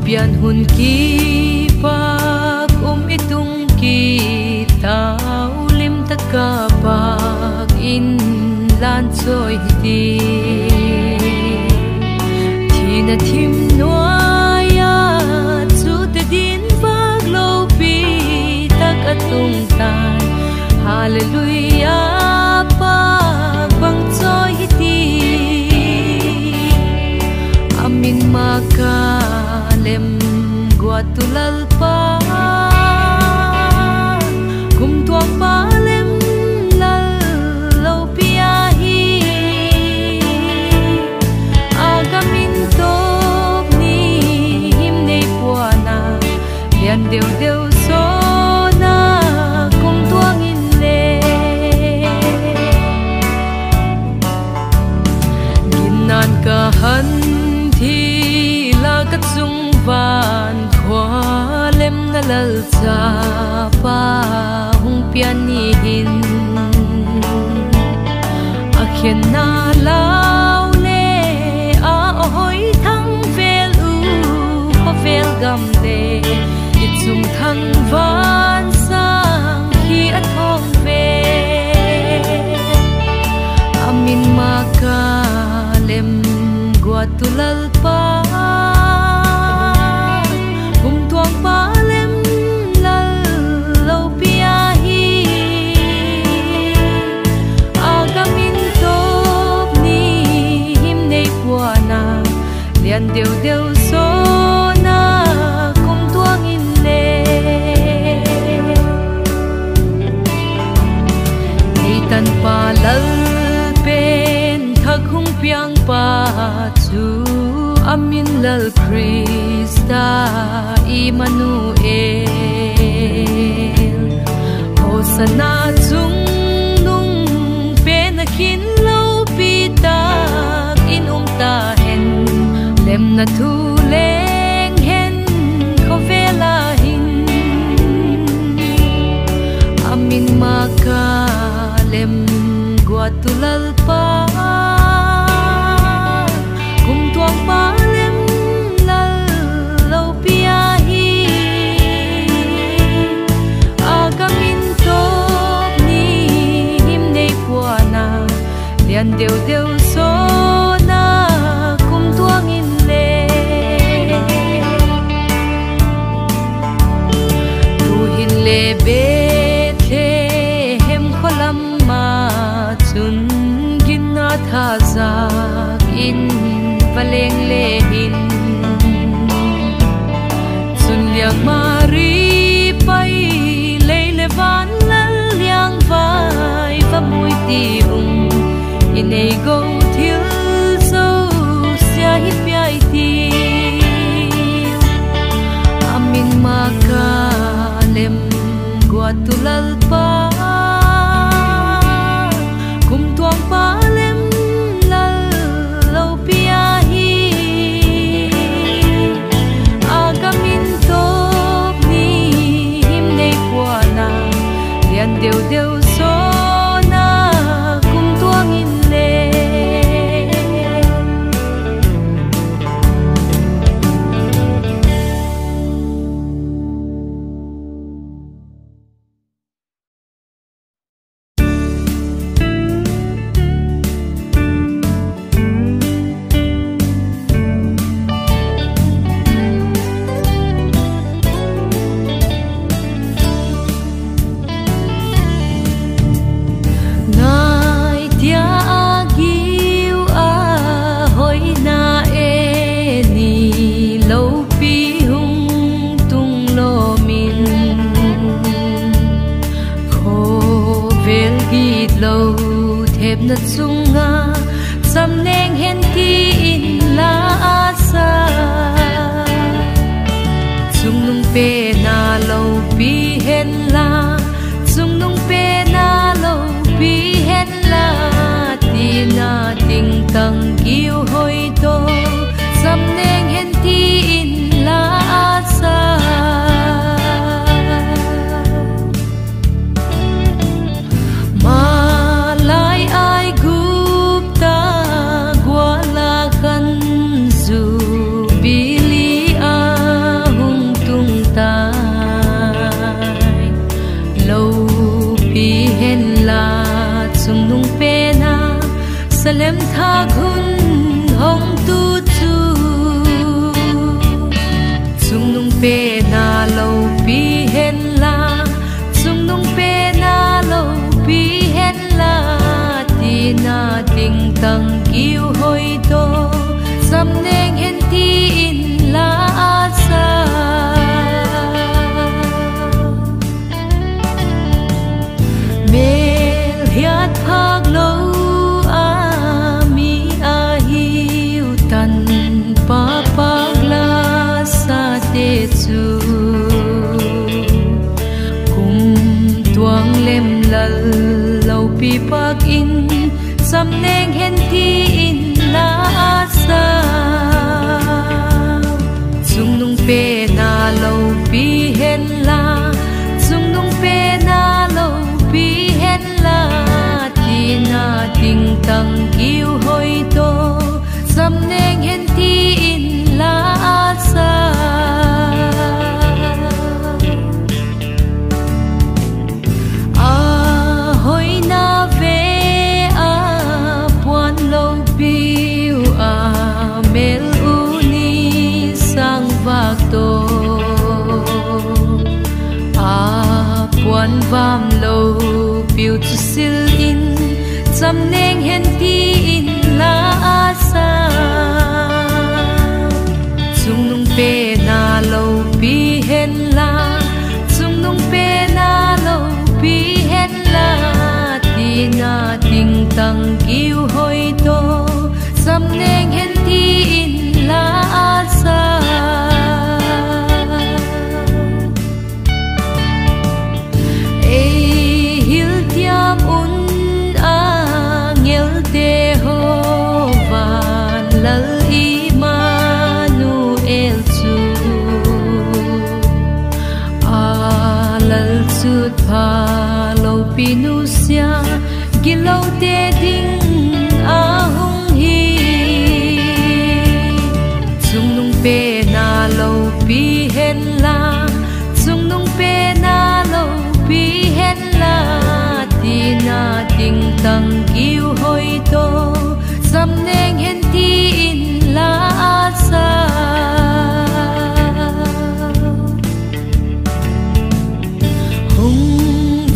Pian hun ki pag itong kita ulim taka pag inlan soy hiti tina tim noaya su te din pag lo pi tak atung tan hallelujah pag bang soy hiti amin maka lem gua tulal pa kum tuang pa lem lal lau piahi agamin top ni him nei puana lian deu deu so na kum tuang in le ginan ka han thi la kat sung van khwa lem na lal cha pa hung pian ni hin akhen na lao le a hoi thang vel u pa vel gam le it sung thang van sang khi a thong ve amin ma ka lem gua tulal pa lian deu deu so na kum tuang in le ei tan pa lal pen thak hung piang pa chu amin lal Krista Immanuel Hosanna chung nung pen khin lo pi tak in ta hen lem na thu leng hen ko vela hin amin maka lem gua tulal pa kum tuang pa lem lal lau piahi agamin top ni him nei puana lian deu deu so na kum tuang in le Bethlehem kholam ma chun gin na tha zak in valeng le hin chun liang mari pai le van lal liang vai va mui ti inei go thil so sia hi pai ti amin maka lem gua tulal pa kum tuang pa lem lal lau piahi agamin top ni him nei puana lian deu deu so na kum tuang in kep na chunga samneng hen ti in la sa chung nung pe na lo pi hen la chung nung pe na lo pi hen la ti na ting tang kiu hoi to samneng hen ti in la sa Salem tha gun hong tu chu chung nung pe na lo pi hen la chung nung pe na lo pi hen la ti na ting tang kiu hoi to samneng hen ti in la sa mel hiat phak lo papagla sa te chu kum tuang lem lal lo pi pak in samneng hen ti in la sa chung nung pe na lo pi hen la chung nung pe na lo pi hen la ti na ting tang kiu hoi to samneng hen ti in la sa a hoi na ve a puan lo piu a mel uni sang vak to a puan vam lo piu chu sil in samneng hen ti in la sa chung nung pe na lo pi hen la chung nung pe na lo pi hen la ti na ting tang kiu hoi to samneng hen ti in la sa e hil tiam un a ngel te ho van lal sut pha lo pinusia gilo te ding a hung hi chung nung pe na lo pi hen la chung nung pe na lo pi hen la ti na ting tang kiu hoi to samneng hen ti in la sa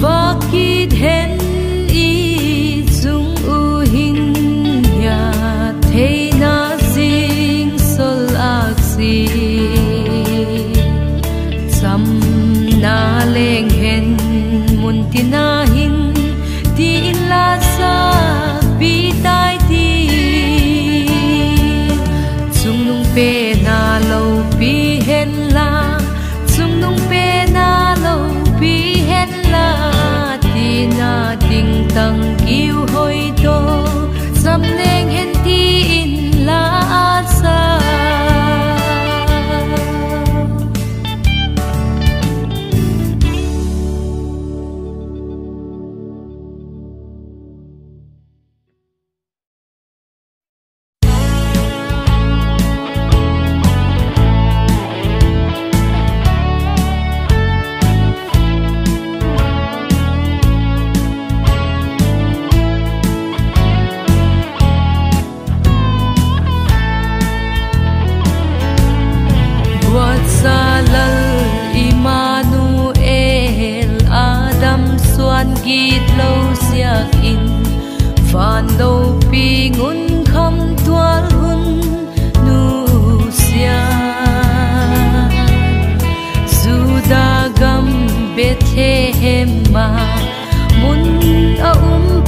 vakit hen i chung u hin ya thei na sing sol ak si sam na leng hen mun ti na hin ti in la sa pi tai ti chung nung pe na lo pi hen la chung nung pe na lo pi hen la ti na ting tang kiu hoi to samneng hen ti in la sa git lo siak in van lo pi ngun kham tual hun nu sia suda gam bethe hema mun a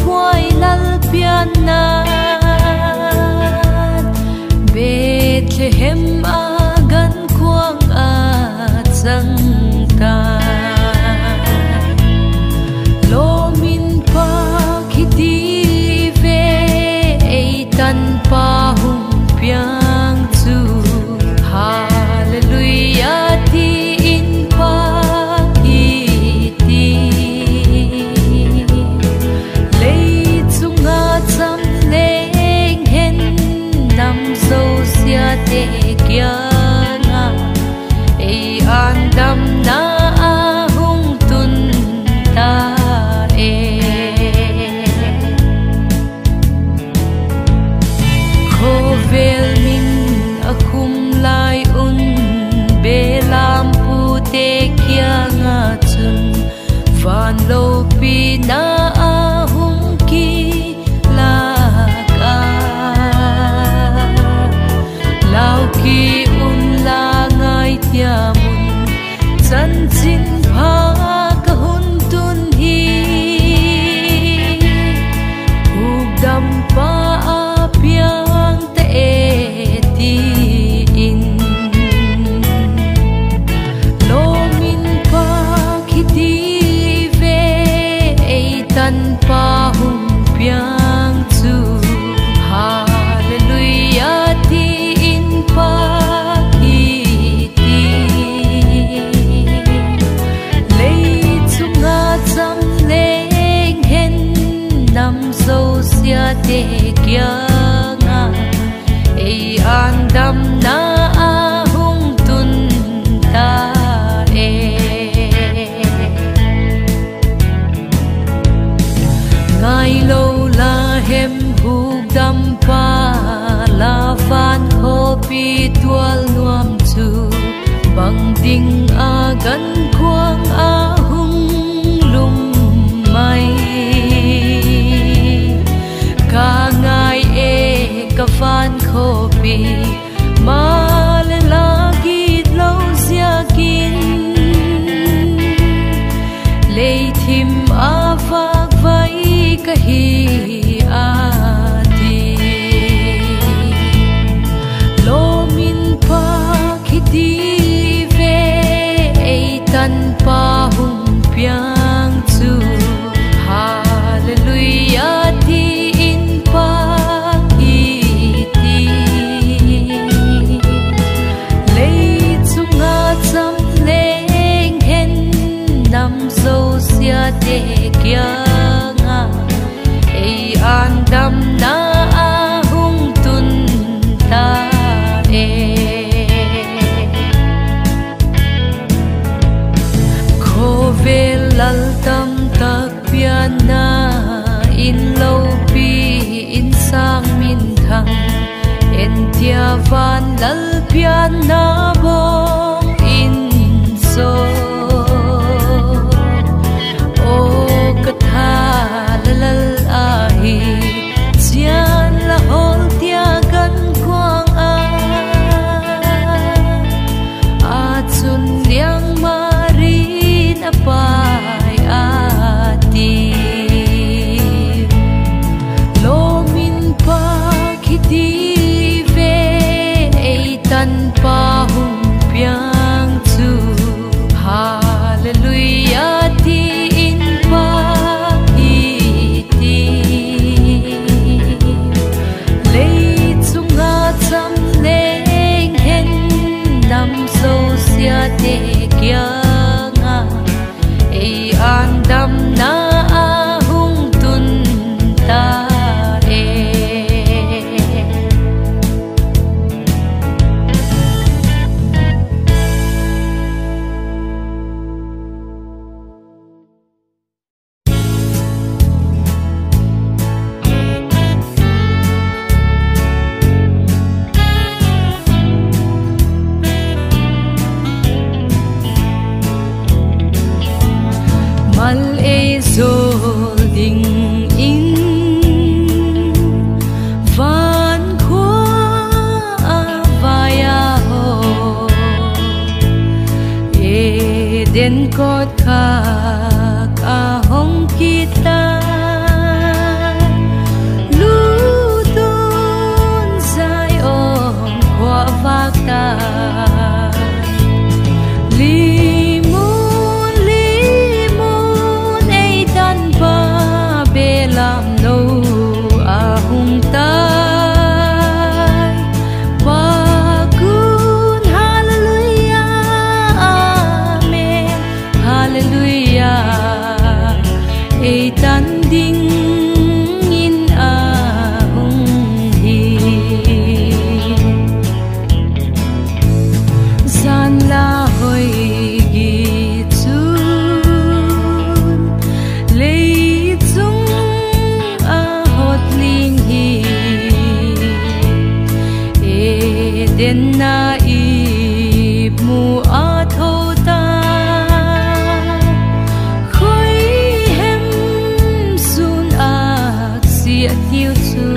puai lal pia nat Bethlehem agan kuang at sangta Lomin pa kitive eitan pa hung piang tu Hallelujah ti in pa iti Lei tsunga tsam leng hen nam zo sia te kya nga Ei andam na ahung tun ta e Khovel min akum lai un belam pute kya nga chun Van lo pi na ahung ki laka Lau ki un la ngai tia mun Chan chin pha ka hun tun hi Hugdam pa apiang te ti in Lomin pa kitive eitan pa hung piang tu Hallelujah ti in pa iti Lei tsunga tsam leng hen nam zo sia te kya nga Ei andam na ahung tun ta e Ngai lo la hem hugdam pa la van ho pi tual nuam tu Bang ding agan kuang ahung lum mai Ka ngai e ka van ho pi ma le lagi lo sia kin Lei thim avak vai ka hi ati Lomin pa kitive eitan pa hung piang tu Hallelujah ti in pa iti Lei tsunga tsam leng hen nam zo sia te kya nga Ei andam na ahung tun ta e Khovel lal tam tak pian na in lo pi in sang min thang En tia van lal pian na bom in so O katha lalal ahi Sian la hol tia gan kuang a chun liang marin apai ati Lomin pa kitive eitan pa hung piang tu Hallelujah ti in pa iti Lei tsunga tsam leng hen nam zo sia te kya nga Ei andam na ahung tun ta e Mal e zol ding in van kwa vaya ho e den kot kha ka hong kita lu den na i mu a tho ta khoi hem sun a si a thiu chu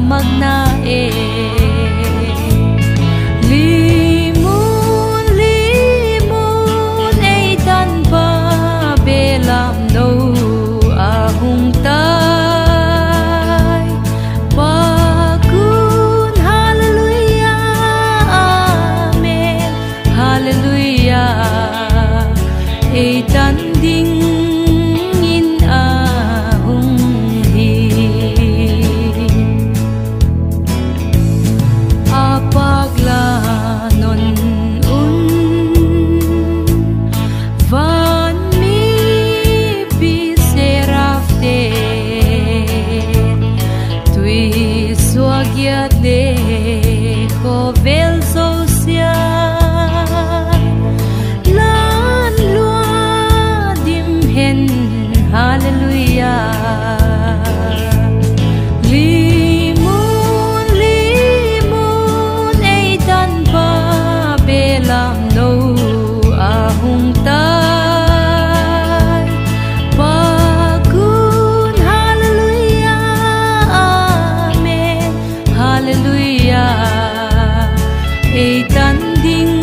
magna e limun limun ei tan pa belam no ahung tai bakun hallelujah amen hallelujah ei tan ding hallelujah ei tan ding